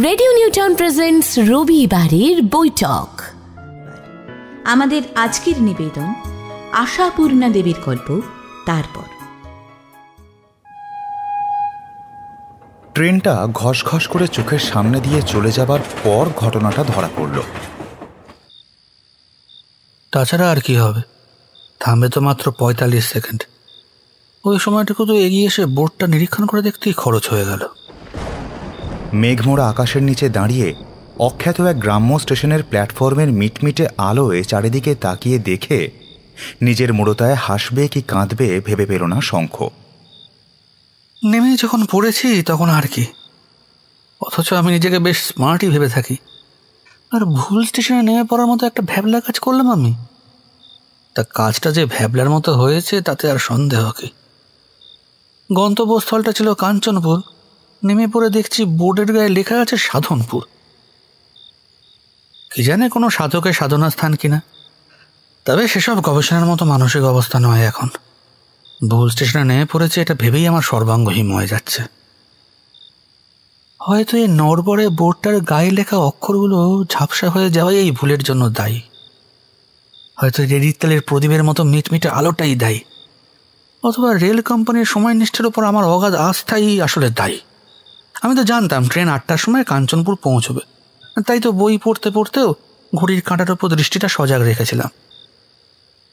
Radio New Town presents রবিবারের বৈঠক। আমাদের আজকের নিবেদন আশাপূর্ণা দেবীর গল্প তারপর। ট্রেনটা ঘস ঘস করে চোখের সামনে দিয়ে চলে যাবার পর ঘটনাটা ধরা পড়ল। তাছাড়া আর কি হবে, থামবে তো মাত্র 45 সেকেন্ড। ওই সময়টুকু তো এগিয়ে এসে বোর্ডটা নিরীক্ষণ করে দেখতেই খরচ হয়ে গেল। মেঘমোড়া আকাশের নিচে দাঁড়িয়ে অখ্যাত এক গ্রাম্য স্টেশনের প্ল্যাটফর্মের মিটমিটে আলোয় চারিদিকে তাকিয়ে দেখে নিজের মোড়তায় হাসবে কি কাঁদবে ভেবে পেল না শঙ্খ। নেমে যখন পড়েছি তখন আর কি, অথচ আমি নিজেকে বেশ স্মার্টই ভেবে থাকি। আর ভুল স্টেশনে নেমে পড়ার মতো একটা ভ্যাবলা কাজ করলাম আমি। তা কাজটা যে ভ্যাবলার মতো হয়েছে তাতে আর সন্দেহ কি। গন্তব্যস্থলটা ছিল কাঞ্চনপুর, নেমে পড়ে দেখছি বোর্ডের গায়ে লেখা আছে সাধনপুর। কি জানে কোনো সাধকের সাধনা স্থান কিনা, তবে সেসব গবেষণার মতো মানসিক অবস্থা নয় এখন। ভুল স্টেশনে নেমে পড়েছে এটা ভেবেই আমার সর্বাঙ্গ হিম হয়ে যাচ্ছে। হয়তো এই নড়বড়ে বোর্ডটার গায়ে লেখা অক্ষরগুলো ঝাপসা হয়ে যাওয়াই এই ভুলের জন্য দায়ী। হয়তো রেডির তেলের প্রদীপের মতো মিটমিটে আলোটাই দায়ী, অথবা রেল কোম্পানির সময় নিষ্ঠের ওপর আমার অগাধ আস্থাই আসলে দায়ী। আমি তো জানতাম ট্রেন 8টার সময় কাঞ্চনপুর পৌঁছবে, তাই তো বই পড়তে পড়তেও ঘড়ির কাঁটার ওপর দৃষ্টিটা সজাগ রেখেছিলাম।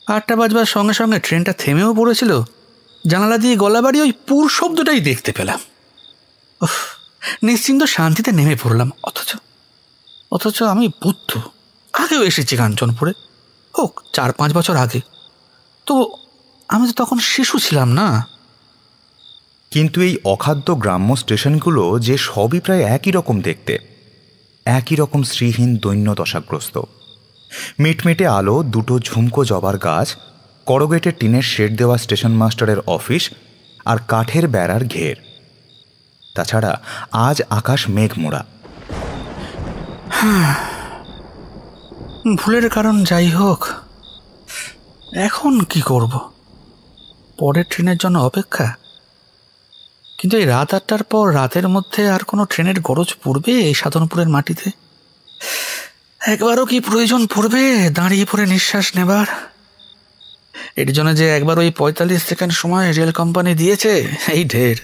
8টা বাজবার সঙ্গে সঙ্গে ট্রেনটা থেমেও পড়েছিল। জানালা দিয়ে গলা বাড়ি ওই পুর শব্দটাই দেখতে পেলাম। নিশ্চিন্ত শান্তিতে নেমে পড়লাম। অথচ আমি বুদ্ধ, আগেও এসেছি কাঞ্চনপুরে, হোক 4-5 বছর আগে। তো আমি তো তখন শিশু ছিলাম না। কিন্তু এই অখাদ্য গ্রাম্য স্টেশনগুলো যে সবই প্রায় একই রকম দেখতে, একই রকম শ্রীহীন দৈন্য দশাগ্রস্ত। মিটমিটে আলো, দুটো ঝুমকো জবার গাছ, করগেটের টিনের শেড দেওয়া স্টেশন মাস্টারের অফিস আর কাঠের বেড়ার ঘের। তাছাড়া আজ আকাশ মেঘমোড়া। ভুলের কারণ যাই হোক, এখন কি করব? পরের ট্রেনের জন্য অপেক্ষা। কিন্তু এই রাত 8টার পর রাতের মধ্যে আর কোনো ট্রেনের গরজ পড়বে এই সাধনপুরের মাটিতে? একবারও কি প্রয়োজন পড়বে দাঁড়িয়ে পড়ে নিঃশ্বাস নেবার? এর জন্য যে একবার ওই 45 সেকেন্ড সময় রেল কোম্পানি দিয়েছে, এই ঢের।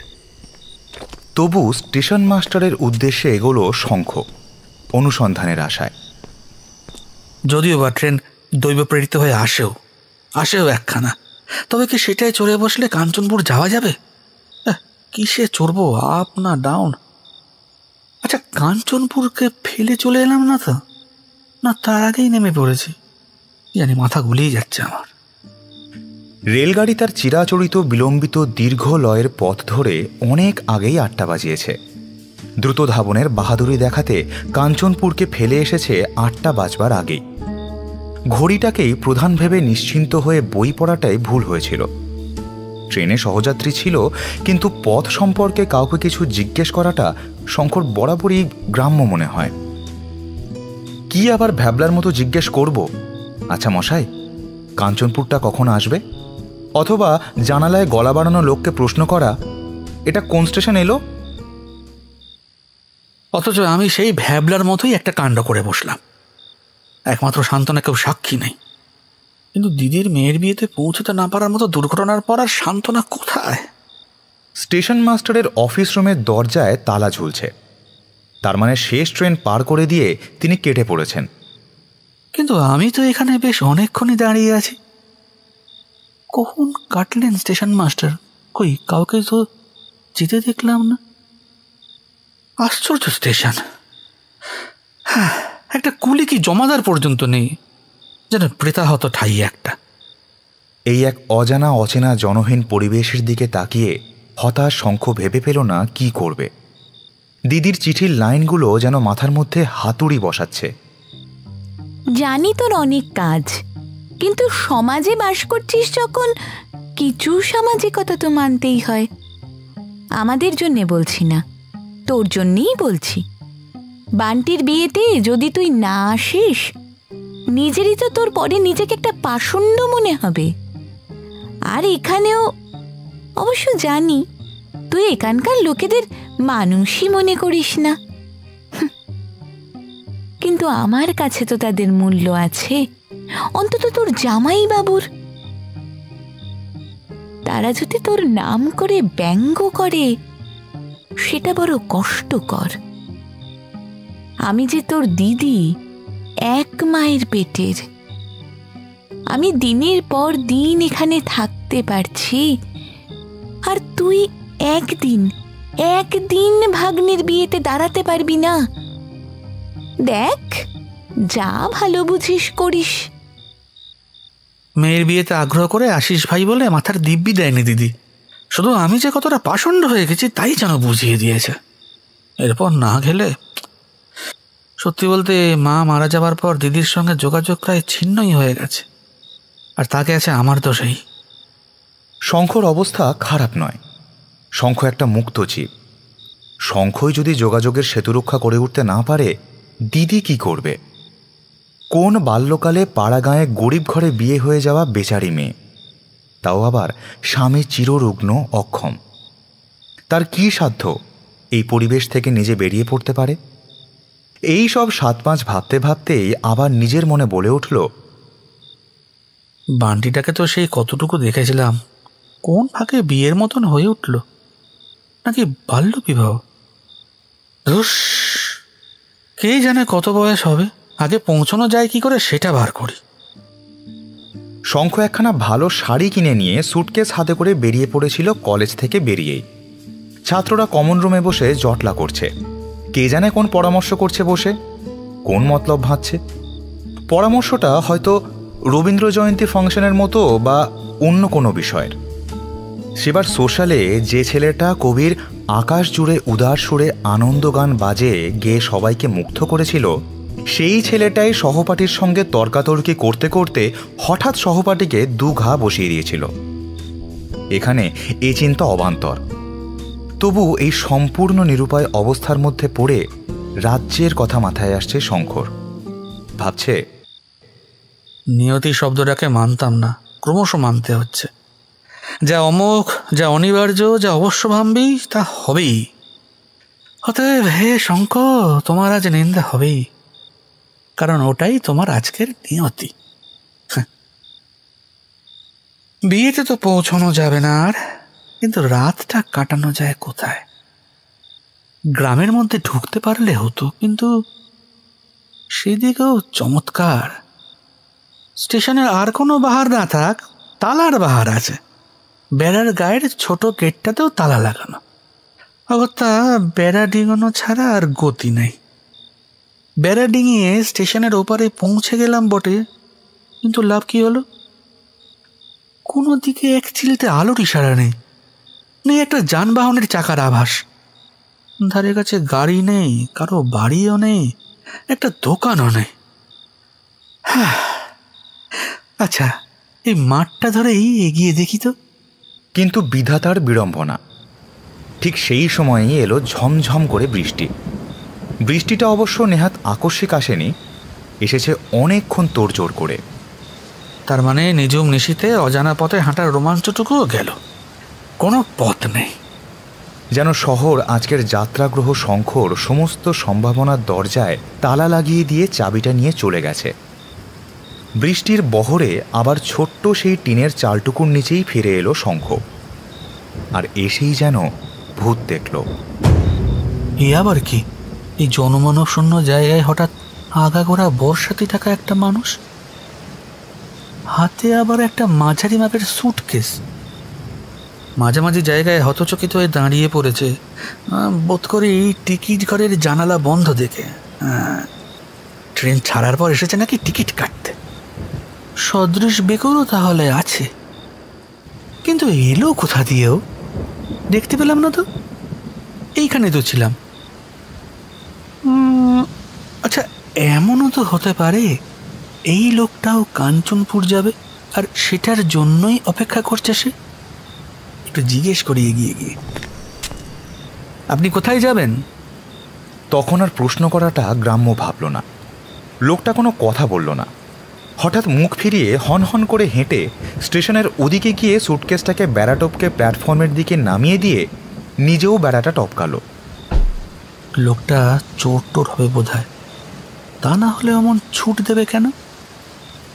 তবু স্টেশন মাস্টারের উদ্দেশ্যে এগোলো শঙ্খ অনুসন্ধানের আশায়। যদিও বা ট্রেন দৈবপ্রেরিত হয়ে আসেও একখানা, তবে কি সেটাই চড়ে বসলে কাঞ্চনপুর যাওয়া যাবে? কিসে চড়বো, আপ না ডাউন? আচ্ছা, কাঞ্চনপুরকে ফেলে চলে এলাম না তো? না তার আগেই নেমে পড়েছি? জানি, মাথা গুলিয়ে যাচ্ছে আমার। রেলগাড়ি তার চিরাচরিত বিলম্বিত দীর্ঘ লয়ের পথ ধরে অনেক আগেই 8টা বাজিয়েছে। দ্রুত ধাবনের বাহাদুরি দেখাতে কাঞ্চনপুরকে ফেলে এসেছে 8টা বাজবার আগেই। ঘড়িটাকেই প্রধান ভেবে নিশ্চিন্ত হয়ে বই পড়াটাই ভুল হয়েছিল। ট্রেনে সহযাত্রী ছিল, কিন্তু পথ সম্পর্কে কাউকে কিছু জিজ্ঞেস করাটা শঙ্কর বরাবরই গ্রাম্য মনে হয়। কি আবার ভ্যাবলার মতো জিজ্ঞেস করব? আচ্ছা মশাই, কাঞ্চনপুরটা কখন আসবে? অথবা জানালায় গলা বাড়ানো লোককে প্রশ্ন করা, এটা কোন স্টেশন এলো? অথচ আমি সেই ভ্যাবলার মতোই একটা কাণ্ড করে বসলাম। একমাত্র সান্ত্বনা কেউ সাক্ষী নেই, কিন্তু দিদির মেয়ের বিয়েতে পৌঁছতে না পারার মতো দুর্ঘটনার পর আর সান্ত্বনা কোথায়? স্টেশন মাস্টারের অফিস রুমের দরজায় তালা ঝুলছে। তার মানে শেষ ট্রেন পার করে দিয়ে তিনি কেটে পড়েছেন। কিন্তু আমি তো এখানে বেশ অনেকক্ষণই দাঁড়িয়ে আছি। কখন কাটলেন স্টেশন মাস্টার? কই, কাউকে তো যেতে দেখলাম না। আশ্চর্য স্টেশন। হ্যাঁ, একটা কুলি কি জমাদার পর্যন্ত নেই, যেন প্রেতাহত ঠাই একটা। এই এক অজানা অচেনা জনহীন পরিবেশের দিকে তাকিয়ে হতাশ শঙ্খ ভেবে পেল না কি করবে। দিদির চিঠির লাইনগুলো যেন মাথার মধ্যে হাতুড়ি বসাচ্ছে। জানি তোর অনেক কাজ, কিন্তু সমাজে বাস করছিস যখন, কিছু সামাজিকতা তো মানতেই হয়। আমাদের জন্যে বলছি না, তোর জন্যেই বলছি। বান্টির বিয়েতে যদি তুই না আসিস, নিজেরই তো তোর পরে নিজেকে একটা পাষণ্ড মনে হবে। আর এখানেও অবশ্য জানি তুই এখানকার লোকেদের মানুষই মনে করিস না। কিন্তু আমার কাছে তো তাদের মূল্য আছে, অন্তত তোর জামাই বাবুর। তারা যদি তোর নাম করে ব্যঙ্গ করে সেটা বড় কষ্টকর। আমি যে তোর দিদি, এক মায়ের পেটের। আমি দিনের পর দিন এখানে থাকতে পারছি, আর তুই একদিন ভাগ্নের বিয়েতে দাঁড়াতে পারবি না। দেখ, যা ভালো বুঝিস করিস। মেয়ের বিয়েতে আগ্রহ করে আশিস ভাই বলে মাথার দিব্যি দেয়নি দিদি, শুধু আমি যে কতটা পাষণ্ড হয়ে গেছি তাই যেন বুঝিয়ে দিয়েছে। এরপর না গেলে, সত্যি বলতে মা মারা যাবার পর দিদির সঙ্গে যোগাযোগ প্রায় ছিন্নই হয়ে গেছে, আর তাকে আছে আমার দোষেই। শঙ্খর অবস্থা খারাপ নয়। শঙ্খ একটা মুক্ত জীব। শঙ্খই যদি যোগাযোগের সেতুরক্ষা করে উঠতে না পারে, দিদি কি করবে? কোন বাল্যকালে পাড়াগাঁয়ে গরিব ঘরে বিয়ে হয়ে যাওয়া বেচারি মেয়ে, তাও আবার স্বামী চিররুগ্ন অক্ষম। তার কি সাধ্য এই পরিবেশ থেকে নিজে বেরিয়ে পড়তে পারে? এই সব 7-5 ভাবতে ভাবতেই আবার নিজের মনে বলে উঠল, বান্টিটাকে তো সেই কতটুকু দেখেছিলাম, কোন ফাঁকে বিয়ের মতন হয়ে উঠল, নাকি বাল্য বিবাহ? কে জানে কত বয়স হবে, আগে পৌঁছানো যায় কি করে সেটা বার করি। শঙ্খ একখানা ভালো শাড়ি কিনে নিয়ে সুটকেস হাতে করে বেরিয়ে পড়েছিল কলেজ থেকে বেরিয়েই। ছাত্ররা কমন রুমে বসে জটলা করছে। কে জানে কোন পরামর্শ করছে বসে, কোন মতলব ভাবছে। পরামর্শটা হয়তো রবীন্দ্র জয়ন্তী ফাংশনের মতো বা অন্য কোনো বিষয়ের। সেবার সোশ্যালে যে ছেলেটা কবির আকাশ জুড়ে উদার সুরে আনন্দ গান বাজে গেয়ে সবাইকে মুগ্ধ করেছিল, সেই ছেলেটাই সহপাঠীর সঙ্গে তর্কাতর্কি করতে করতে হঠাৎ সহপাঠীকে 2 ঘা বসিয়ে দিয়েছিল। এখানে এই চিন্তা অবান্তর। তবু এই সম্পূর্ণ নিরুপায় অবস্থার মধ্যে পড়ে রাজ্যের কথা মাথায় আসছে শঙ্কর। ভাবছে, নিয়তি শব্দটাকে মানতাম না, ক্রমশ মানতে হচ্ছে। যা অমোঘ, যা অনিবার্য, যা অবশ্যভাবী তা হবেই। অতএব হে শঙ্কর, তোমার আজ নিন্দা হবেই, কারণ ওটাই তোমার আজকের নিয়তি। বিয়েতে তো পৌঁছানো যাবে না আর, কিন্তু রাতটা কাটানো যায় কোথায়? গ্রামের মধ্যে ঢুকতে পারলে হতো, কিন্তু সেদিকেও চমৎকার। স্টেশনের আর কোনো বাহার না থাক, তালার বাহার আছে। বেড়ার গায়ের ছোট গেটটাতেও তালা লাগানো। অগত্যা বেড়া ডিঙানো ছাড়া আর গতি নেই। বেড়া ডিঙিয়ে স্টেশনের ওপারে পৌঁছে গেলাম বটে, কিন্তু লাভ কি হলো? কোনো দিকে এক চিলতে আলোর ইশারা নেই, নেই একটা যানবাহনের চাকার আভাস। ধারে কাছে গাড়ি নেই, কারো বাড়িও নেই, একটা দোকানও নেই। আচ্ছা, এই মাঠটা ধরেই এগিয়ে দেখি তো। কিন্তু বিধাতার বিড়ম্বনা। ঠিক সেই সময়েই এলো ঝমঝম করে বৃষ্টি। বৃষ্টিটা অবশ্য নেহাত আকস্মিক আসেনি, এসেছে অনেকক্ষণ তোড়জোড় করে। তার মানে নিঝুম নিশীথে অজানা পথে হাঁটার রোমাঞ্চটুকুও গেল। কোনো পথ নেই। যেন শহর আজকের যাত্রাগ্রহ শঙ্কর সমস্ত সম্ভাবনার দরজায় তালা লাগিয়ে দিয়ে চাবিটা নিয়ে চলে গেছে। বৃষ্টির বহরে আবার ছোট্ট সেই টিনের চালটুকুর নিচেই ফিরে এলো শঙ্খ, আর এসেই যেন ভূত দেখল। এ আবার কি? এই জনমানব শূন্য জায়গায় হঠাৎ আগাগোড়া বর্ষাতে থাকা একটা মানুষ, হাতে আবার একটা মাঝারি মাপের সুটকেস। মাঝামাঝি জায়গায় হতচকিত হয়ে দাঁড়িয়ে পড়েছে, বোধ করি টিকিট ঘরের জানালা বন্ধ দেখে। ট্রেন ছাড়ার পর এসেছে নাকি টিকিট কাটতে। সদৃশ বেকরও তাহলে আছে, কিন্তু এলো কোথা দিয়েও দেখতে পেলাম না তো। এইখানে তো ছিলাম। আচ্ছা, এমনও তো হতে পারে এই লোকটাও কাঞ্চনপুর যাবে, আর সেটার জন্যই অপেক্ষা করছে সে। একটু জিজ্ঞেস করি এগিয়ে গিয়ে, আপনি কোথায় যাবেন? তখন আর প্রশ্ন করাটা গ্রাম্য ভাবল না। লোকটা কোনো কথা বলল না। হঠাৎ মুখ ফিরিয়ে হনহন করে হেঁটে স্টেশনের ওদিকে গিয়ে সুটকেসটাকে বেড়া টপকে প্ল্যাটফর্মের দিকে নামিয়ে দিয়ে নিজেও বেড়াটা টপকালো। লোকটা চোর টোর হবে বোধ হয়। তা না হলে অমন ছুট দেবে কেন?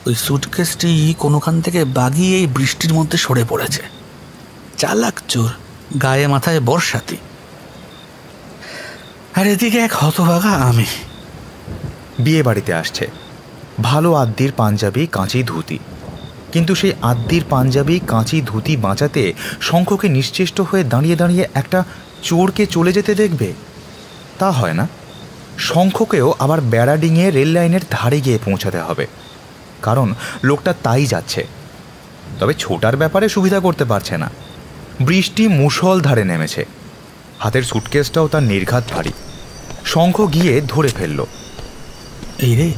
ওই সুটকেসটি কোনোখান থেকে বাগিয়ে এই বৃষ্টির মধ্যে সরে পড়েছে। চালাক চোর, গায়ে মাথায় বর্ষাতি, আর এদিকে এক হতভাগা আমি। বিয়ে বাড়িতে আসছে, ভালো আদ্যির পাঞ্জাবি কাঁচি ধুতি, কিন্তু সেই আদ্যির পাঞ্জাবি কাঁচি ধুতি বাঁচাতে শঙ্খকে নিশ্চেষ্ট হয়ে দাঁড়িয়ে দাঁড়িয়ে একটা চোরকে চলে যেতে দেখবে? তা হয় না। শঙ্খকেও আবার বেড়া ডিঙিয়ে রেল লাইনের ধারে গিয়ে পৌঁছাতে হবে, কারণ লোকটা তাই যাচ্ছে। তবে ছোটার ব্যাপারে সুবিধা করতে পারছে না। বৃষ্টি মুষল ধারে নেমেছে, হাতের সুটকেসটাও তার নির্ঘাত ভারী। শঙ্খ গিয়ে ধরে ফেলল। এই রে,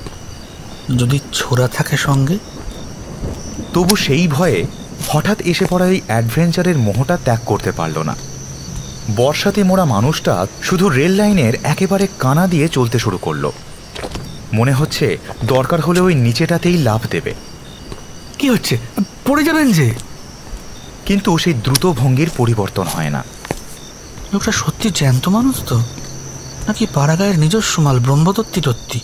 যদি ছোড়া থাকে সঙ্গে। তবু সেই ভয়ে হঠাৎ এসে পড়া ওই অ্যাডভেঞ্চারের মোহটা ত্যাগ করতে পারল না। বর্ষাতে মোড়া মানুষটা শুধু রেল লাইনের একেবারে কানা দিয়ে চলতে শুরু করলো। মনে হচ্ছে দরকার হলে ওই নিচেটাতেই লাফ দেবে। কি হচ্ছে? পড়ে যাবেন যে। কিন্তু সেই দ্রুত ভঙ্গির পরিবর্তন হয় না। লোকটা সত্যি জ্যান্ত মানুষ তো, নাকি পাড়াগায়ের নিজস্ব মাল ব্রহ্মদত্তি টত্তি?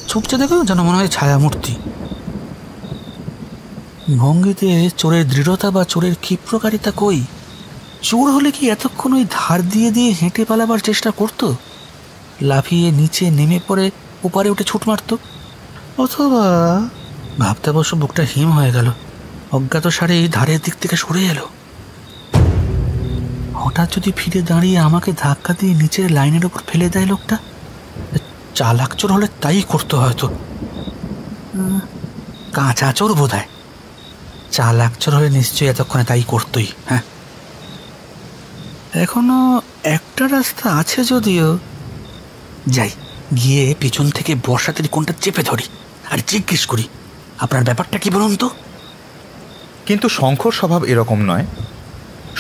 চুপচে দেখো যেন মনে হয় ছায়ামূর্তি। ভঙ্গিতে চোরের দৃঢ়তা বা চোরের ক্ষিপ্রকারিতা কই? চোর হলে কি এতক্ষণ ওই ধার দিয়ে দিয়ে হেঁটে পালাবার চেষ্টা করত? লাফিয়ে নিচে নেমে পড়ে ওপারে উঠে ছুট মারত? অথবা ভাবতে অবশ্য বুকটা হিম হয়ে গেল, অজ্ঞাত সারে ধারের দিক থেকে সরে এলো। হঠাৎ যদি ফিরে দাঁড়িয়ে আমাকে ধাক্কা দিয়ে নিচের লাইনের ওপর ফেলে দেয় লোকটা, চালাক চোর হলে তাই করতো হয়তো। কাঁচা চোর বোধ হয়। চালাক চোর হলে নিশ্চয়ই এতক্ষণে তাই করতোই। হ্যাঁ, এখনো একটা রাস্তা আছে যদিও। যাই, গিয়ে পিছন থেকে বর্ষাতের কোনটা চেপে ধরি আর জিজ্ঞেস করি, আপনার ব্যাপারটা কি বলুন তো। কিন্তু শঙ্খর স্বভাব এরকম নয়।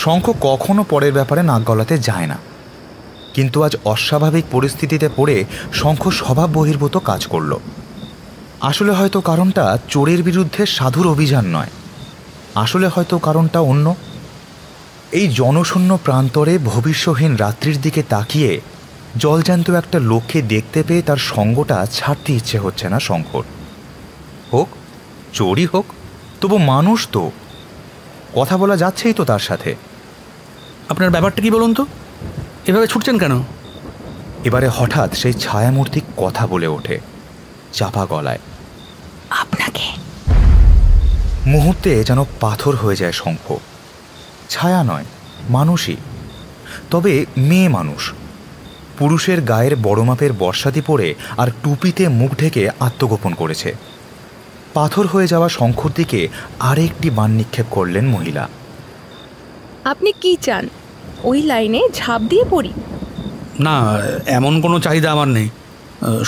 শঙ্খ কখনো পরের ব্যাপারে নাক গলাতে যায় না। কিন্তু আজ অস্বাভাবিক পরিস্থিতিতে পড়ে শঙ্খ স্বভাব বহির্ভূত কাজ করল। আসলে হয়তো কারণটা চোরের বিরুদ্ধে সাধুর অভিযান নয়, আসলে হয়তো কারণটা অন্য। এই জনশূন্য প্রান্তরে ভবিষ্যহীন রাত্রির দিকে তাকিয়ে জলজ্যান্ত একটা লোককে দেখতে পেয়ে তার সঙ্গটা ছাড়তে ইচ্ছে হচ্ছে না শঙ্কর। হোক চোরই হোক, তবু মানুষ তো, কথা বলা যাচ্ছেই তো তার সাথে। আপনার ব্যাপারটা কি বলুন তো, এভাবে ছুটছেন কেন? এবারে হঠাৎ সেই ছায়ামূর্তি কথা বলে ওঠে চাপা গলায়। আপনাকে। মুহূর্তে যেন পাথর হয়ে যায় শঙ্খ। ছায়া নয়, মানুষই, তবে মেয়ে মানুষ। পুরুষের গায়ের বড় মাপের বর্ষাতি পরে আর টুপিতে মুখ ঢেকে আত্মগোপন করেছে। পাথর হয়ে যাওয়া শঙ্খর দিকে আরেকটি বাণ নিক্ষেপ করলেন মহিলা। আপনি কি চান? ওই লাইনে ঝাঁপ দিয়ে পড়ি? না, এমন কোনো চাহিদা আমার নেই,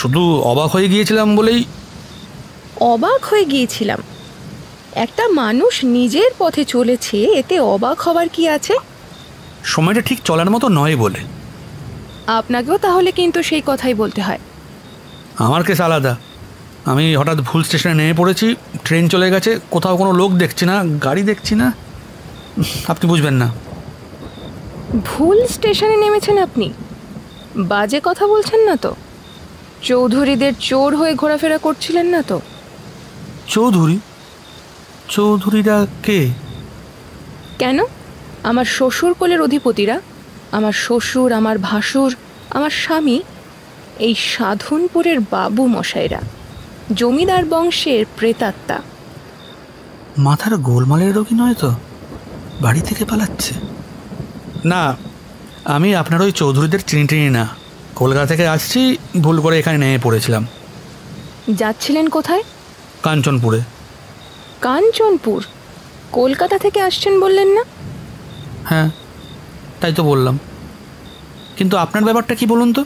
শুধু অবাক হয়ে গিয়েছিলাম বলেই। অবাক হয়ে গিয়েছিলাম? একটা মানুষ নিজের পথে চলেছে, এতে অবাক হবার কি আছে? সময়টা ঠিক চলার মতো নয় বলে। আপনাকেও তাহলে কিন্তু সেই কথাই বলতে হয়। আমার কেস আলাদা। আমি হঠাৎ ভুল স্টেশনে নেমে পড়েছি, ট্রেন চলে গেছে, কোথাও কোনো লোক দেখছি না, গাড়ি দেখছি না, আপনি বুঝবেন না। ভুল স্টেশনে নেমেছেন আপনি? বাজে কথা বলছেন না তো? চৌধুরীদের চোর হয়ে ঘোরাফেরা করছিলেন না তো? চৌধুরী? চৌধুরীরা কে? কেন? আমার শ্বশুর কোলের অধিপতিরা, আমার শ্বশুর, আমার ভাসুর, আমার স্বামী, এই সাধনপুরের বাবু মশাইরা, জমিদার বংশের প্রেতাত্মা। মাথার গোলমালের রোগী নয় তো, বাড়ি থেকে পালাচ্ছে? না, আমি আপনার ওই চৌধুরীদের চিনি না। কলকাতা থেকে আসছি, ভুল করে এখানে নেমে পড়েছিলাম। যাচ্ছিলেন কোথায়? কাঞ্চনপুরে। কাঞ্চনপুর? কলকাতা থেকে আসছেন বললেন না? হ্যাঁ, তাই তো বললাম। কিন্তু আপনার ব্যাপারটা কি বলুন তো,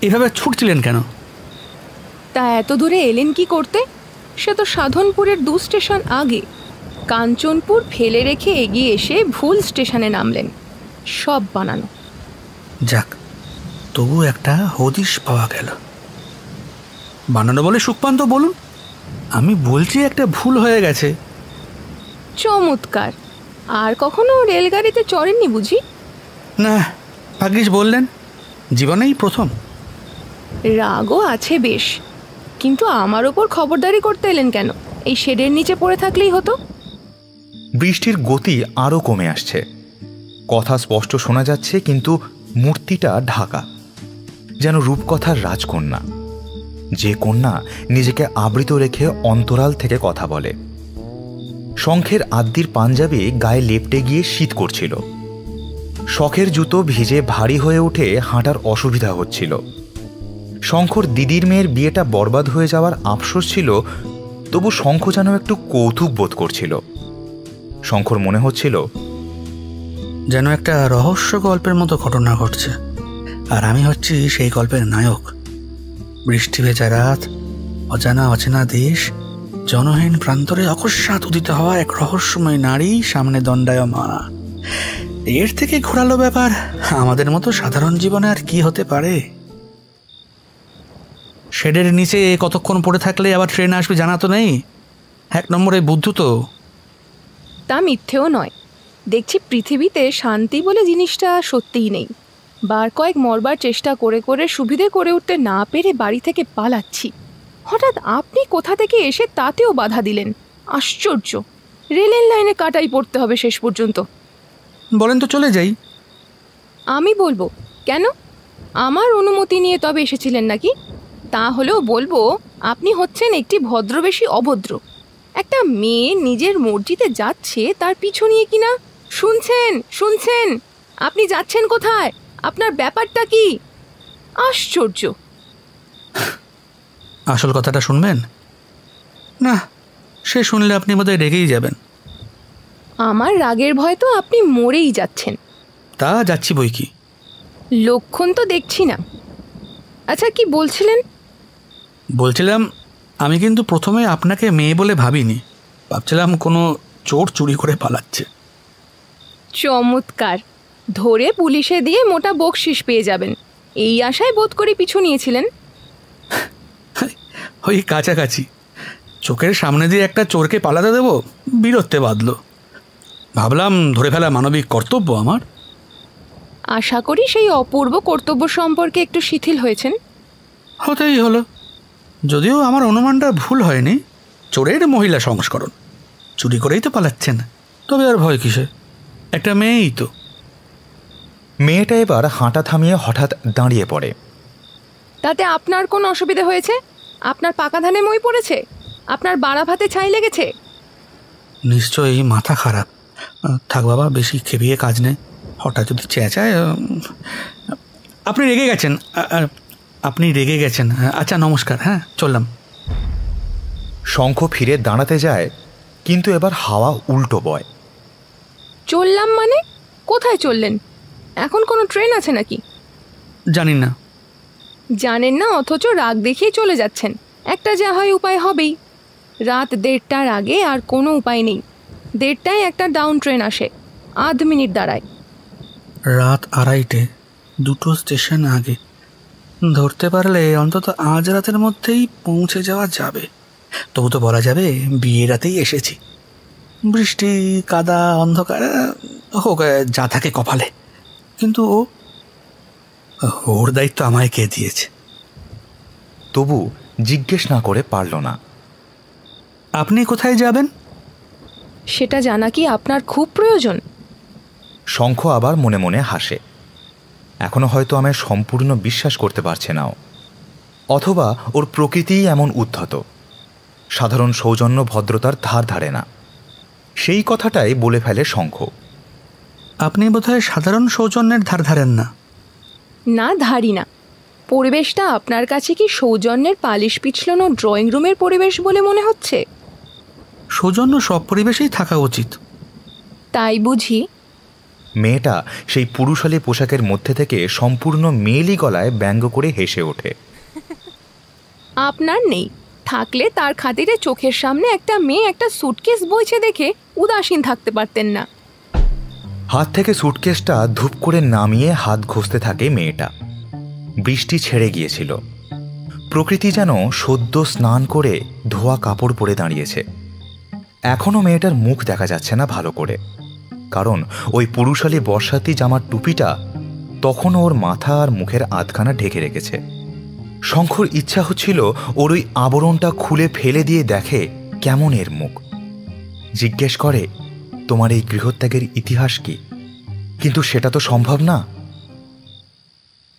এভাবে ছুটছিলেন কেন? তা এত দূরে এলেন কি করতে? সে তো সাধনপুরের 2 স্টেশন আগে। কাঞ্চনপুর ফেলে রেখে এগিয়ে এসে ভুল স্টেশনে নামলেন। সব বানানো। যাক, তবু একটা হদিশ পাওয়া গেল। বানানো বলে সুখপান তো বলুন, আমি বলছি একটা ভুল হয়ে গেছে। চমৎকার। আর কখনো রেলগাড়িতে চড়েননি বুঝি? না, ভাগ্যিস বললেন, জীবনেই প্রথম। রাগও আছে বেশ, কিন্তু আমার ওপর খবরদারি করতে এলেন কেন? এই শেডের নিচে পড়ে থাকলেই হতো। বৃষ্টির গতি আরও কমে আসছে। কথা স্পষ্ট শোনা যাচ্ছে, কিন্তু মূর্তিটা ঢাকা, যেন রূপকথার রাজকন্যা, যে কন্যা নিজেকে আবৃত রেখে অন্তরাল থেকে কথা বলে। শঙ্খের আদ্যির পাঞ্জাবি গায়ে লেপটে গিয়ে শীত করছিল। শখের জুতো ভিজে ভারী হয়ে উঠে হাঁটার অসুবিধা হচ্ছিল। শঙ্খর দিদির মেয়ের বিয়েটা বরবাদ হয়ে যাওয়ার আফসোস ছিল, তবু শঙ্খ যেন একটু কৌতুক বোধ করছিল। শঙ্খর মনে হচ্ছিল যেন একটা রহস্য গল্পের মতো ঘটনা ঘটছে, আর আমি হচ্ছি সেই গল্পের নায়ক। বৃষ্টি ভেজা রাত, অজানা অচেনা দেশ, জনহীন প্রান্তরে অকস্মাৎ উদিত হওয়া এক রহস্যময় নারী, সামনে দণ্ডায়মান। এর থেকে ঘোরালো ব্যাপার আমাদের মতো সাধারণ জীবনে আর কি হতে পারে? শেডের নিচে কতক্ষণ পড়ে থাকলে আবার ট্রেন আসবে জানা তো নেই। 1 নম্বরে বুদ্ধ তো। তা মিথ্যেও নয়। দেখছি পৃথিবীতে শান্তি বলে জিনিসটা সত্যিই নেই। বার কয়েক মরবার চেষ্টা করে করে সুবিধে করে উঠতে না পেরে বাড়ি থেকে পালাচ্ছি। হঠাৎ আপনি কোথা থেকে এসে তাতেও বাধা দিলেন। আশ্চর্য! রেলের লাইনে কাটাই পড়তে হবে শেষ পর্যন্ত। বলেন তো চলে যাই। আমি বলবো কেন? আমার অনুমতি নিয়ে তবে এসেছিলেন নাকি? তাহলেও বলবো আপনি হচ্ছেন একটি ভদ্রবেশী অভদ্র। একটা মেয়ে নিজের মর্জিতে যাচ্ছে, তার পিছু নিয়ে কিনা শুনছেন শুনছেন আপনি যাচ্ছেন কোথায়? আপনার ব্যাপারটা কি? আশ্চর্য! আসল কথাটা শুনবেন না? সে শুনলে আপনি বোধহয় রেগেই যাবেন। আমার রাগের ভয় তো আপনি মরেই যাচ্ছেন। তা যাচ্ছি বই কি, লক্ষণ তো দেখছি না। আচ্ছা, কি বলছিলেন? বলছিলাম আমি কিন্তু প্রথমে আপনাকে মেয়ে বলে ভাবিনি, ভাবছিলাম কোনো চোর চুরি করে পালাচ্ছে। চমৎকার! ধরে পুলিশে দিয়ে মোটা বকশিস পেয়ে যাবেন, এই আশায় বোধ করে পিছু নিয়েছিলেন। ওই কাছাকাছি। চোখের সামনে দিয়ে একটা চোরকে পালাতে দেব, বিরক্তে বাঁধল। ভাবলাম ধরে ফেলা মানবিক কর্তব্য আমার। আশা করি সেই অপূর্ব কর্তব্য সম্পর্কে একটু শিথিল হয়েছেন। হতেই হলো। যদিও আমার অনুমানটা ভুল হয়নি, চোরের মহিলা সংস্করণ। চুরি করেই তো পালাচ্ছেন, তবে আর ভয় কিসে? একটা মেয়েই তো। মেয়েটা এবার হাঁটা থামিয়ে হঠাৎ দাঁড়িয়ে পড়ে। তাতে আপনার কোন অসুবিধা হয়েছে? আপনার পাকা ধানে মই পড়েছে? আপনার বাড়া ভাতে ছাই লেগেছে? নিশ্চয়ই মাথা খারাপ। থাক বাবা, বেশি খেপিয়ে কাজ নেই। হঠাৎ যদি চেঁচায়। আপনি রেগে গেছেন, আপনি রেগে গেছেন। আচ্ছা নমস্কার, হ্যাঁ চললাম। শঙ্খ ফিরে দাঁড়াতে যায়, কিন্তু এবার হাওয়া উল্টো বয়। চললাম মানে? কোথায় চললেন? এখন কোনো ট্রেন আছে নাকি? জানি না। জানেন না, অথচ রাগ দেখিয়ে চলে যাচ্ছেন। একটা যা হয় উপায় হবেই। রাত 1:30টার আগে আর কোনো উপায় নেই। 1:30টায় একটা ডাউন ট্রেন আসে, 8 মিনিট দাঁড়ায়। রাত 2:30টে, 2টো স্টেশন আগে। ধরতে পারলে অন্তত আজ রাতের মধ্যেই পৌঁছে যাওয়া যাবে। তবু তো বলা যাবে বিয়ে রাতেই এসেছি। বৃষ্টি, কাদা, অন্ধকার হোক, যা থাকে কপালে। কিন্তু ওর দায়িত্ব আমায় কে দিয়েছে? তবু জিজ্ঞেস না করে পারল না। আপনি কোথায় যাবেন? সেটা জানা কি আপনার খুব প্রয়োজন? শঙ্খ আবার মনে মনে হাসে। এখনো হয়তো আমায় সম্পূর্ণ বিশ্বাস করতে পারছে না, অথবা ওর প্রকৃতিই এমন উদ্ধত। সাধারণ সৌজন্য ভদ্রতার ধার ধারে না, সেই কথাটাই বলে ফেলে শঙ্খ। আপনি বোধহয় সাধারণ সৌজন্যের ধার ধারেন না। না, ধারি না। পরিবেশটা আপনার কাছে কি সৌজন্যের পালিশ পিছলানো ড্রয়িং রুমের পরিবেশ বলে মনে হচ্ছে? সৌজন্য সব পরিবেশেই থাকা উচিত। তাই বুঝি? মেয়েটা সেই পুরুষালী পোশাকের মধ্যে থেকে সম্পূর্ণ মেয়েলি গলায় ব্যঙ্গ করে হেসে ওঠে। আপনার নেই, থাকলে তার খাতিরে চোখের সামনে একটা মেয়ে একটা সুটকেস বইছে দেখে উদাসীন থাকতে পারতেন না। হাত থেকে সুটকেসটা ধূপ করে নামিয়ে হাত ঘষতে থাকে মেয়েটা। বৃষ্টি ছেড়ে গিয়েছিল। প্রকৃতি যেন সদ্য স্নান করে ধোয়া কাপড় পরে দাঁড়িয়েছে। এখনও মেয়েটার মুখ দেখা যাচ্ছে না ভালো করে, কারণ ওই পুরুষালী বর্ষাতি জামার টুপিটা তখনও ওর মাথা আর মুখের আধখানা ঢেকে রেখেছে। শঙ্কর ইচ্ছা হচ্ছিল ওর ওই আবরণটা খুলে ফেলে দিয়ে দেখে কেমন এর মুখ, জিজ্ঞেস করে তোমার এই গৃহত্যাগের ইতিহাস কি, কিন্তু সেটা তো সম্ভব না।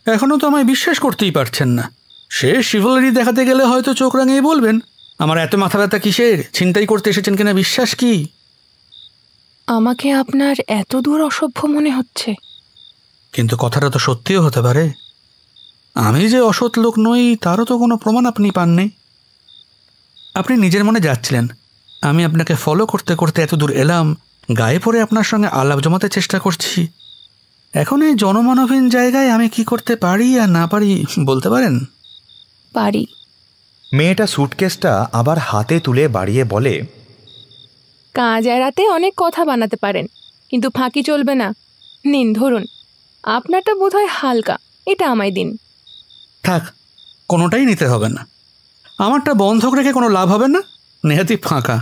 এখনো তো আমায় বিশ্বাস করতেই পারছেন না। সে শিভলারি দেখাতে গেলে হয়তো চোখ রাঙিয়ে বলবেন আমার এত মাথা ব্যথা কিসের, ছিনতাই করতে এসেছেন কিনা বিশ্বাস কি। আমাকে আপনার এত দূর অসভ্য মনে হচ্ছে? কিন্তু কথাটা তো সত্যিও হতে পারে। আমি যে অসৎ লোক নই তারও তো কোনো প্রমাণ আপনি পাননি। আপনি নিজের মনে যাচ্ছিলেন, আমি আপনাকে ফলো করতে করতে এত দূর এলাম, গায়ে পড়ে আপনার সঙ্গে আলাপ জমাতে চেষ্টা করছি। এখন এই জনমানবহীন জায়গায় আমি কি করতে পারি আর না পারি বলতে পারেন? পারি। মেয়েটা সুটকেসটা আবার হাতে তুলে বাড়িয়ে বলে, কাজ এড়াতে অনেক কথা বানাতে পারেন, কিন্তু ফাঁকি চলবে না। নিন ধরুন, আপনারটা বোধহয় হালকা, এটা আমায় দিন। থাক, কোনোটাই নিতে হবে না। আমারটা বন্ধক রেখে কোনো লাভ হবে না, নেহাতি ফাঁকা।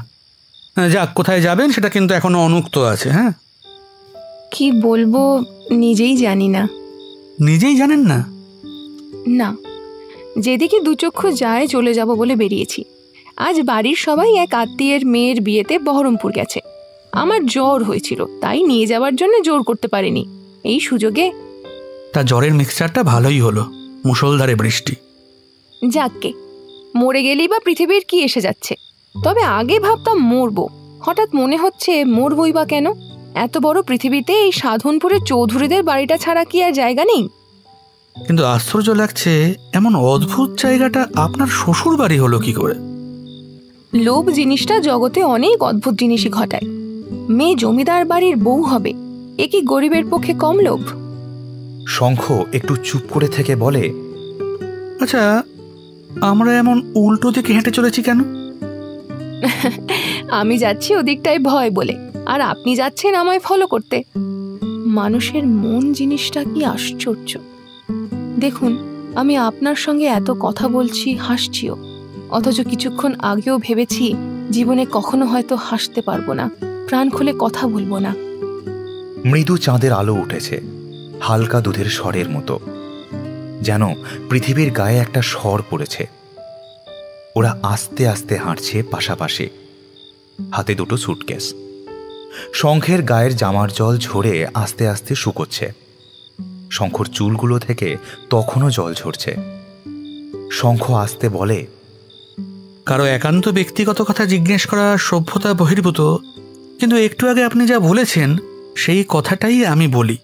যাক, কোথায় যাবেন সেটা কিন্তু এখনো অনুক্ত আছে। হ্যাঁ, কি বলবো নিজেই জানি না। নিজেই জানেন না? না, যেদিকে দুচক্ষু যায় চলে যাব বলে বেরিয়েছি। আজ বাড়ির সবাই এক আত্মীয়ের মেয়ের বিয়েতে বহরমপুর গেছে। আমার জ্বর হয়েছিল, তাই নিয়ে যাওয়ার জন্য জোর করতে পারিনি। এই সুযোগে তা জ্বরের মিক্সচারটা ভালোই হলো, মুষলধারে বৃষ্টি। যাককে, মরে গেলেই বা পৃথিবীর কি এসে যাচ্ছে। তবে আগে ভাবতাম মরবো, হঠাৎ মনে হচ্ছে মরবই বা কেন। এত বড় পৃথিবীতে এই সাধনপুরে চৌধুরীদের বাড়িটা ছাড়া কি আর জায়গা নেই? কিন্তু আশ্চর্য লাগছে, এমন অদ্ভুত জায়গাটা আপনার শ্বশুর বাড়ি হলো কি করে? লোভ জিনিসটা জগতে অনেক অদ্ভুত জিনিসই ঘটায়। মেয়ে জমিদার বাড়ির বউ হবে, এ কি গরিবের পক্ষে কম লোভ? শঙ্খ একটু চুপ করে থেকে বলে, আচ্ছা, আমরা এমন উল্টো দিকে হেঁটে চলেছি কেন? আমি যাচ্ছি ওদিকটায় ভয় বলে, আর আপনি যাচ্ছেন আমায় ফলো করতে। মানুষের মন জিনিসটা কি আশ্চর্য। দেখুন, আমি আপনার সঙ্গে এত কথা বলছি, হাসছিও, অথচ কিছুক্ষণ আগেও ভেবেছি জীবনে কখনো হয়তো হাসতে পারবো না, প্রাণ খুলে কথা বলবো না। মৃদু চাঁদের আলো উঠেছে, হালকা দুধের স্বরের মতো, যেন পৃথিবীর গায়ে একটা স্বর পড়েছে। ওরা আস্তে আস্তে হাঁটছে পাশাপাশি, হাতে দুটো সুটকেস। শঙ্খের গায়ের জামার জল ঝরে আস্তে আস্তে শুকোচ্ছে। শঙ্খর চুলগুলো থেকে তখনও জল ঝরছে। শঙ্খ আস্তে বলে, কারো একান্ত ব্যক্তিগত কথা জিজ্ঞেস করা সভ্যতা বহির্ভূত, কিন্তু একটু আগে আপনি যা বলেছেন সেই কথাটাই আমি বলি।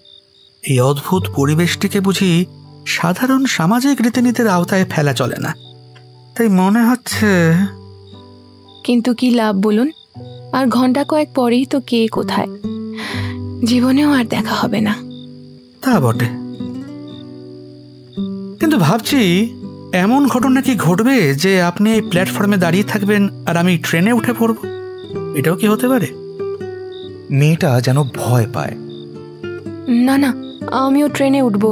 এই অদ্ভুত পরিবেশটিকে বুঝি সাধারণ সামাজিক রীতিনীতির আওতায় ফেলা চলে না। তাই মনে হচ্ছে। কিন্তু কি লাভ বলুন? আর ঘন্টা কয়েক পরেই তো কে কোথায়, জীবনেও আর দেখা হবে না। তা বটে, কিন্তু ভাবছি এমন ঘটনা কি ঘটবে যে আপনি এই প্ল্যাটফর্মে দাঁড়িয়ে থাকবেন আর আমি ট্রেনে উঠে পড়ব? এটাও কি হতে পারে? মেয়েটা যেন ভয় পায়। না না, আমিও ট্রেনে উঠব,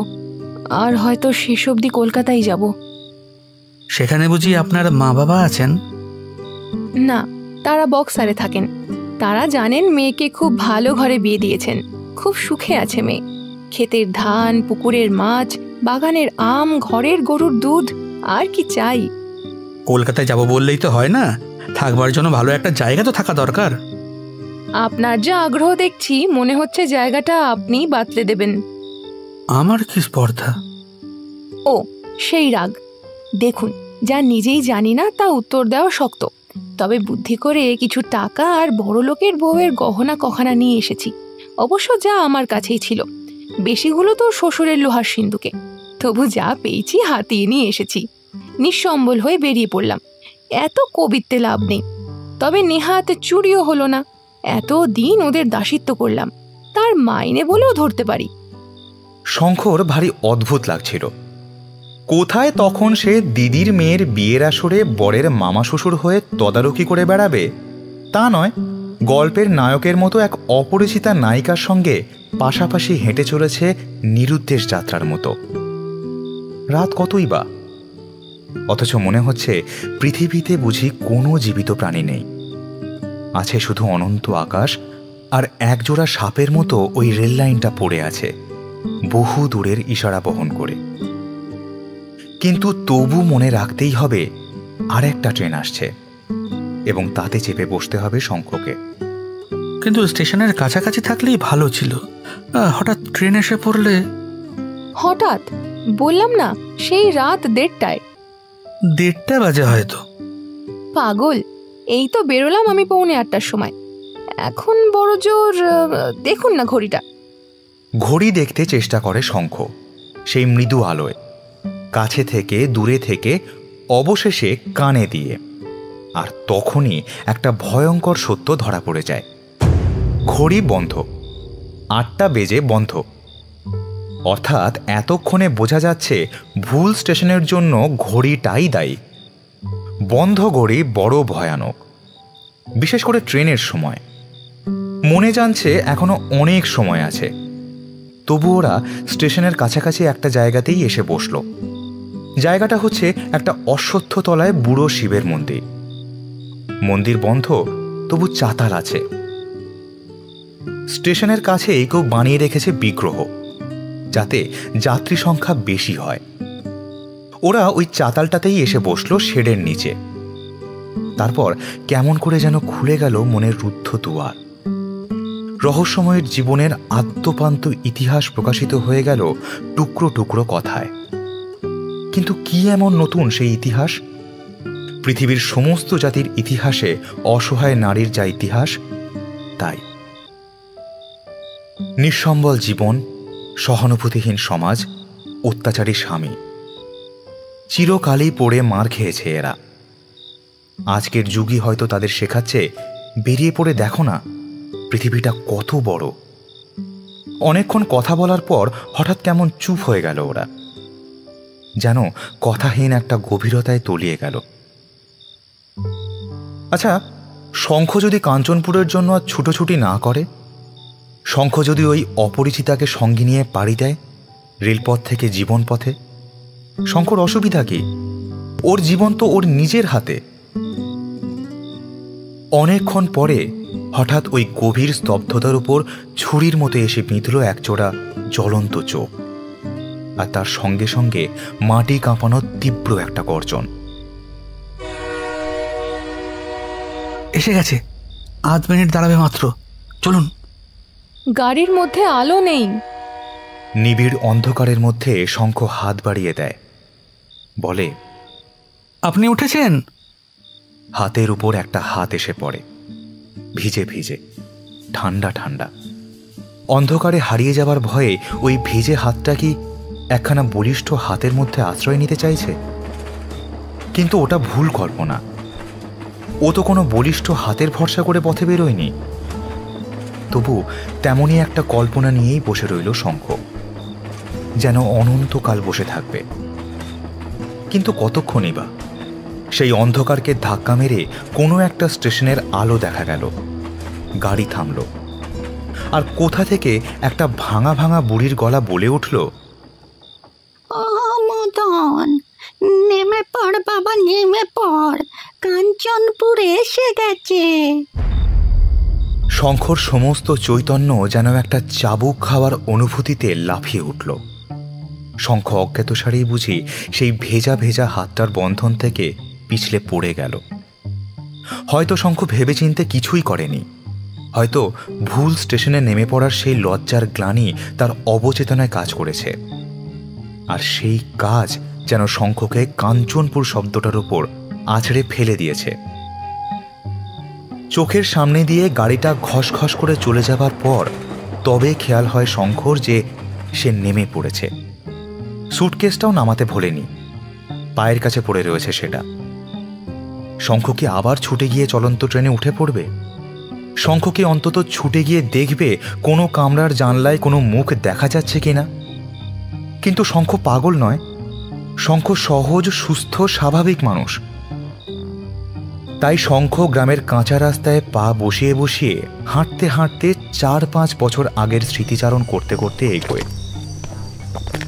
আর হয়তো শেষ অবধি কলকাতায় যাব। সেখানে বুঝি আপনার মা বাবা আছেন? না, তারা বক্সারে থাকেন। তারা জানেন মেয়েকে খুব ভালো ঘরে বিয়ে দিয়েছেন, খুব সুখে আছে মেয়ে। ক্ষেতের ধান, পুকুরের মাছ, বাগানের আম, ঘরের গরুর দুধ, আর কি চাই? কলকাতায় যাব বললেই তো হয় না, থাকবার জন্য ভালো একটা জায়গা তো থাকা দরকার। আপনার যা আগ্রহ দেখছি, মনে হচ্ছে জায়গাটা আপনি বাতলে দেবেন। আমার কি স্পর্ধা? ও, সেই রাগ। দেখুন, যা নিজেই জানি না তা উত্তর দেওয়া শক্ত, তবে বুদ্ধি করে কিছু টাকা আর বড় লোকের বউয়ের গহনা কখানা নিয়ে এসেছি। অবশ্য যা আমার কাছেই ছিল, বেশিগুলো তো শ্বশুরের লোহার সিন্ধুকে। তবু যা পেয়েছি হাতিয়ে নিয়ে এসেছি। নিঃসম্বল হয়ে বেরিয়ে পড়লাম। এত কবিত্বে লাভ নেই, তবে নেহাত চুরিও হলো না। এত দিন ওদের দাসিত্ব করলাম, তার মাইনে বলেও ধরতে পারি। শঙ্কর ভারী অদ্ভুত লাগছিল। কোথায় তখন সে দিদির মেয়ের বিয়ের আসরে বরের মামা শ্বশুর হয়ে তদারকি করে বেড়াবে তা নয়, গল্পের নায়কের মতো এক অপরিচিতা নায়িকার সঙ্গে পাশাপাশি হেঁটে চলেছে নিরুদ্দেশ যাত্রার মতো। রাত কতই বা, অথচ মনে হচ্ছে পৃথিবীতে বুঝি কোনো জীবিত প্রাণী নেই। আছে শুধু অনন্ত আকাশ, আর একজোড়া সাপের মতো ওই রেল লাইনটা পড়ে আছে বহু দূরের ইশারা বহন করে। কিন্তু তবু মনে রাখতেই হবে আর একটা ট্রেন আসছে এবং তাতে চেপে বসতে হবে শঙ্খকে। কিন্তু স্টেশনের কাছাকাছি থাকলেই ভালো ছিল, হঠাৎ ট্রেন এসে পড়লে। হঠাৎ বললাম না, সেই রাত 1:30টায়। 1:30 বাজে হয়তো। পাগল, এই তো বেরোলাম আমি 7:45টার সময়। এখন বড় জোর দেখুন না ঘড়িটা। ঘড়ি দেখতে চেষ্টা করে শঙ্খ, সেই মৃদু আলোয়, কাছে থেকে দূরে থেকে, অবশেষে কানে দিয়ে। আর তখনই একটা ভয়ঙ্কর সত্য ধরা পড়ে যায়। ঘড়ি বন্ধ, 8টা বেজে বন্ধ। অর্থাৎ এতক্ষণে বোঝা যাচ্ছে ভুল স্টেশনের জন্য ঘড়িটাই দায়ী। বন্ধ ঘড়ি বড় ভয়ানক, বিশেষ করে ট্রেনের সময়। মনে জানছে এখনো অনেক সময় আছে, তবু ওরা স্টেশনের কাছাকাছি একটা জায়গাতেই এসে বসল। জায়গাটা হচ্ছে একটা অশ্বত্থতলায় বুড়ো শিবের মন্দির। মন্দির বন্ধ, তবু চাতাল আছে। স্টেশনের কাছে কেউ বানিয়ে রেখেছে বিগ্রহ, যাতে যাত্রী সংখ্যা বেশি হয়। ওরা ওই চাতালটাতেই এসে বসলো শেডের নিচে। তারপর কেমন করে যেন খুলে গেল মনের রুদ্ধ দুয়ার। রহস্যময়ের জীবনের আদ্যপান্ত ইতিহাস প্রকাশিত হয়ে গেল টুকরো টুকরো কথায়। কিন্তু কি এমন নতুন সেই ইতিহাস? পৃথিবীর সমস্ত জাতির ইতিহাসে অসহায় নারীর যা ইতিহাস, তাই। নিঃসম্বল জীবন, সহানুভূতিহীন সমাজ, অত্যাচারী স্বামী, চিরকালই পড়ে মার খেয়েছে এরা। আজকের যুগই হয়তো তাদের শেখাচ্ছে, বেরিয়ে পড়ে দেখো না পৃথিবীটা কত বড়। অনেকক্ষণ কথা বলার পর হঠাৎ কেমন চুপ হয়ে গেল ওরা, যেন কথাহীন একটা গভীরতায় তলিয়ে গেল। আচ্ছা, শঙ্খ যদি কাঞ্চনপুরের জন্য আর ছুটোছুটি না করে, শঙ্খ যদি ওই অপরিচিতাকে সঙ্গে নিয়ে পাড়ি দেয় রেলপথ থেকে জীবন পথে, শঙ্খর অসুবিধা কি? ওর জীবন তো ওর নিজের হাতে। অনেকক্ষণ পরে হঠাৎ ওই গভীর স্তব্ধতার উপর ছুরির মতো এসে বিঁধল একজোড়া জ্বলন্ত চোখ, আর তার সঙ্গে সঙ্গে মাটি কাঁপানোর তীব্র একটা গর্জন। এসে গেছে, 8 মিনিট দাঁড়াবে মাত্র, চলুন। গাড়ির মধ্যে আলো নেই। নিবিড় অন্ধকারের মধ্যে শঙ্খ হাত বাড়িয়ে দেয়, বলে, আপনি উঠেছেন? হাতের উপর একটা হাত এসে পড়ে, ভিজে ভিজে, ঠান্ডা ঠান্ডা। অন্ধকারে হারিয়ে যাবার ভয়ে ওই ভিজে হাতটা কি একখানা বলিষ্ঠ হাতের মধ্যে আশ্রয় নিতে চাইছে? কিন্তু ওটা ভুল কল্পনা। ও তো কোনো বলিষ্ঠ হাতের ভরসা করে পথে বেরোয়নি। তবু তেমনই একটা কল্পনা নিয়েই বসে রইল শঙ্খ, যেন অনন্তকাল বসে থাকবে। কিন্তু কতক্ষণই বা? সেই অন্ধকারকে ধাক্কা মেরে কোনো একটা স্টেশনের আলো দেখা গেল। গাড়ি থামল, আর কোথা থেকে একটা ভাঙা ভাঙা বুড়ির গলা বলে উঠল, ও মদন, নেমে পড় বাবা, নেমে পড়, কাঞ্চনপুর এসে গেছে। শঙ্খর সমস্ত চৈতন্য যেন একটা চাবুক খাওয়ার অনুভূতিতে লাফিয়ে উঠল। শঙ্খ অজ্ঞাতসারেই বুঝি সেই ভেজা ভেজা হাতটার বন্ধন থেকে পিছলে পড়ে গেল। হয়তো শঙ্খ ভেবেচিন্তে কিছুই করেনি, হয়তো ভুল স্টেশনে নেমে পড়ার সেই লজ্জার গ্লানি তার অবচেতনায় কাজ করেছে। আর সেই কাজ যেন শঙ্খকে কাঞ্চনপুর শব্দটার উপর আছড়ে ফেলে দিয়েছে। চোখের সামনে দিয়ে গাড়িটা ঘসঘস করে চলে যাবার পর তবে খেয়াল হয় শঙ্খর যে সে নেমে পড়েছে। সুটকেসটাও নামাতে ভোলেনি, পায়ের কাছে পড়ে রয়েছে সেটা। শঙ্খ কি আবার ছুটে গিয়ে চলন্ত ট্রেনে উঠে পড়বে? শঙ্খ কি অন্তত ছুটে গিয়ে দেখবে কোনো কামরার জানলায় কোনো মুখ দেখা যাচ্ছে কিনা? কিন্তু শঙ্খ পাগল নয়, শঙ্খ সহজ, সুস্থ, স্বাভাবিক মানুষ। তাই শঙ্খ গ্রামের কাঁচা রাস্তায় পা বসিয়ে বসিয়ে হাঁটতে হাঁটতে 4-5 বছর আগের স্মৃতিচারণ করতে করতে এগোয়।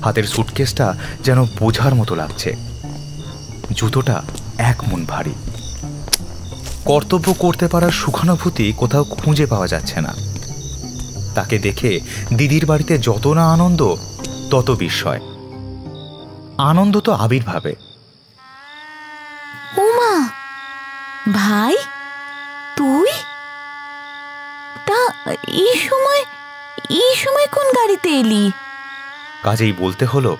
হাতের সুটকেসটা যেন বোঝার মতো লাগছে, জুতোটা 1 মণ ভারী। কর্তব্য করতে পারার সুখানুভূতি কোথাও খুঁজে পাওয়া যাচ্ছে না। তাকে দেখে দিদির বাড়িতে যত না আনন্দ, তত বিস্ময়। আনন্দ তো আবির্ভাবে। ওমা, ভাই তুই? তা এই সময় কোন গাড়িতে এলি? কাজেই বলতে হলো,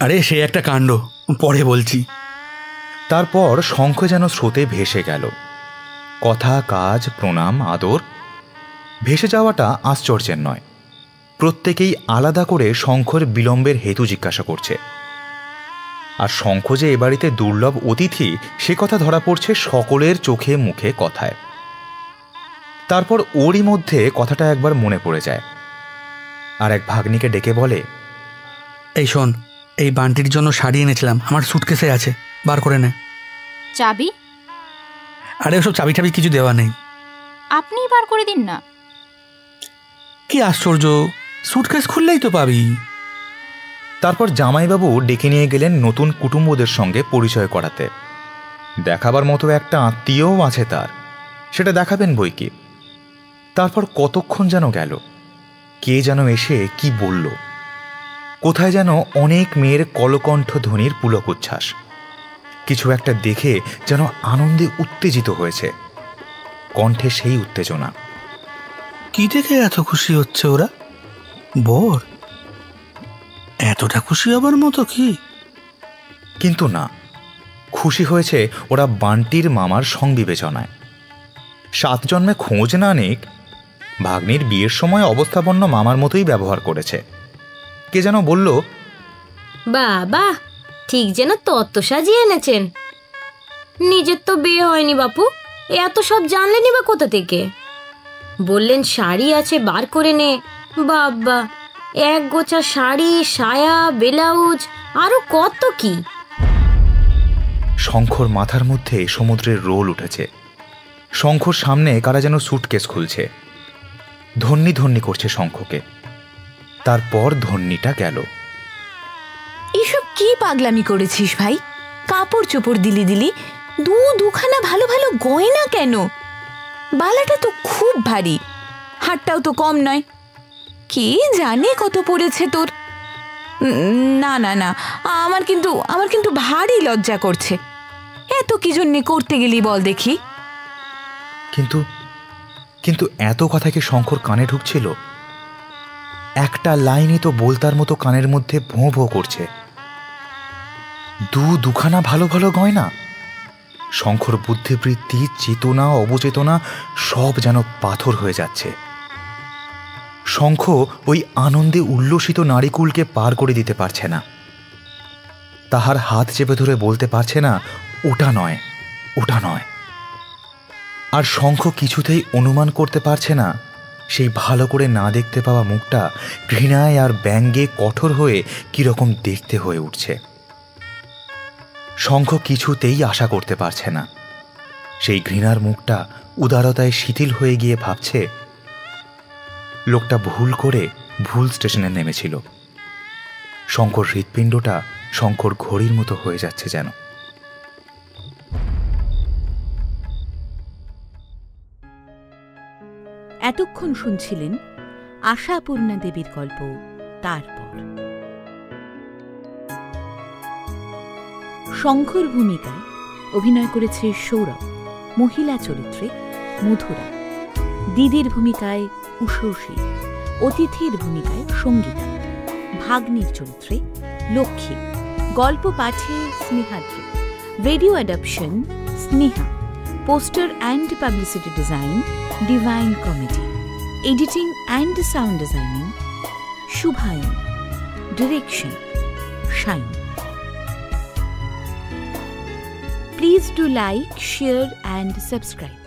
আরে সে একটা কাণ্ড, পরে বলছি। তারপর শঙ্খ যেন স্রোতে ভেসে গেল। কথা, কাজ, প্রণাম, আদর, ভেসে যাওয়াটা আশ্চর্যের নয়। প্রত্যেকেই আলাদা করে শঙ্খর বিলম্বের হেতু জিজ্ঞাসা করছে। আর শঙ্খ যে এ বাড়িতে দুর্লভ অতিথি সে কথা ধরা পড়ছে সকলের চোখে মুখে কথায়। তারপর ওরই মধ্যে কথাটা একবার মনে পড়ে যায়, আর এক ভাগ্নিকে ডেকে বলে, এই শোন, এই বান্টির জন্য শাড়ি এনেছিলাম, আমার সুটকেসে আছে, বার করে নে। চাবি? আরে ওসব চাবি টাবি কিছু দেওয়া নেই, আপনিই বার করে দিন না। কি আশ্চর্য, সুটকেস খুললেই তো পাবি। তারপর জামাইবাবু ডেকে নিয়ে গেলেন নতুন কুটুম্বদের সঙ্গে পরিচয় করাতে। দেখাবার মতো একটা আত্মীয়ও আছে তার, সেটা দেখাবেন বই কি। তারপর কতক্ষণ যেন গেল, কে যেন এসে কি বলল, কোথায় যেন অনেক মেয়ের কলকণ্ঠ ধ্বনির পুলক উচ্ছ্বাস। কিছু একটা দেখে যেন আনন্দে উত্তেজিত হয়েছে, কণ্ঠে সেই উত্তেজনা। কি দেখে এত খুশি হচ্ছে ওরা? বর এতটা খুশি হবার মতো কি? কিন্তু না, খুশি হয়েছে ওরা বান্টির মামার সংবিবেচনায়। 7 জন্মে খোঁজ না নিক, ভাগ্নির বিয়ের সময় অবস্থাপন্ন মামার মতোই ব্যবহার করেছে। কে যেন বলল, বাবা ঠিক যেন তত্ত্ব সাজিয়ে এনেছেন। নিজের তো বিয়ে হয়নি বাপু, এত সব জানলেনি বা কোথা থেকে? বললেন শাড়ি আছে, বার করে নে। বাবা, এক গোছা শাড়ি, সায়া, ব্লাউজ, আরো কত কি। শঙ্খর মাথার মধ্যে সমুদ্রের রোল উঠেছে। শঙ্খর সামনে কারা যেন সুটকেস খুলছে, ধন্যি ধন্যি করছে শঙ্খকে। তারপর ধন্যিটা গেল। এসব কি পাগলামি করেছিস ভাই? কাপড় চোপড় দিলি, দুখানা ভালো ভালো গয়না কেন? বালাটা তো খুব ভারী, হাতটাও তো কম নয়। কে জানে কত পড়েছে তোর। না না না, আমার কিন্তু ভারী লজ্জা করছে। এত কি জন্যে করতে গেলি বল দেখি? কিন্তু এত কথা কি শঙ্খর কানে ঢুকছিল? একটা লাইনই তো বলতার মতো কানের মধ্যে ভোঁ ভোঁ করছে। দুখানা ভালো ভালো গয়না। শঙ্খর বুদ্ধিবৃত্তি, চেতনা, অবচেতনা সব যেন পাথর হয়ে যাচ্ছে। শঙ্খ ওই আনন্দে উল্লসিত নারীকুলকে পার করে দিতে পারছে না। তাহার হাত চেপে ধরে বলতে পারছে না, ওটা নয়, ওটা নয়। আর শঙ্খ কিছুতেই অনুমান করতে পারছে না সেই ভালো করে না দেখতে পাওয়া মুখটা ঘৃণায় আর ব্যঙ্গে কঠোর হয়ে কিরকম দেখতে হয়ে উঠছে। শঙ্খ কিছুতেই আশা করতে পারছে না সেই ঘৃণার মুখটা উদারতায় শিথিল হয়ে গিয়ে ভাবছে, লোকটা ভুল করে ভুল স্টেশনে নেমেছিল। শঙ্কর হৃৎপিণ্ডটা শঙ্কর ঘড়ির মতো হয়ে যাচ্ছে যেন। এতক্ষণ শুনছিলেন আশাপূর্ণা দেবীর গল্প তারপর। শঙ্কর ভূমিকায় অভিনয় করেছে সৌরভ, মহিলা চরিত্রে মধুরা, দিদির ভূমিকায় উষসী, অতিথির ভূমিকায় সঙ্গীতা, ভাগ্নির চরিত্রে লক্ষ্মী, গল্প পাঠে Snehadri, radio adaptation Sneha, poster and publicity design divine comedy, editing and sound designing Shubhayan, direction Shine. Please do like, share and subscribe.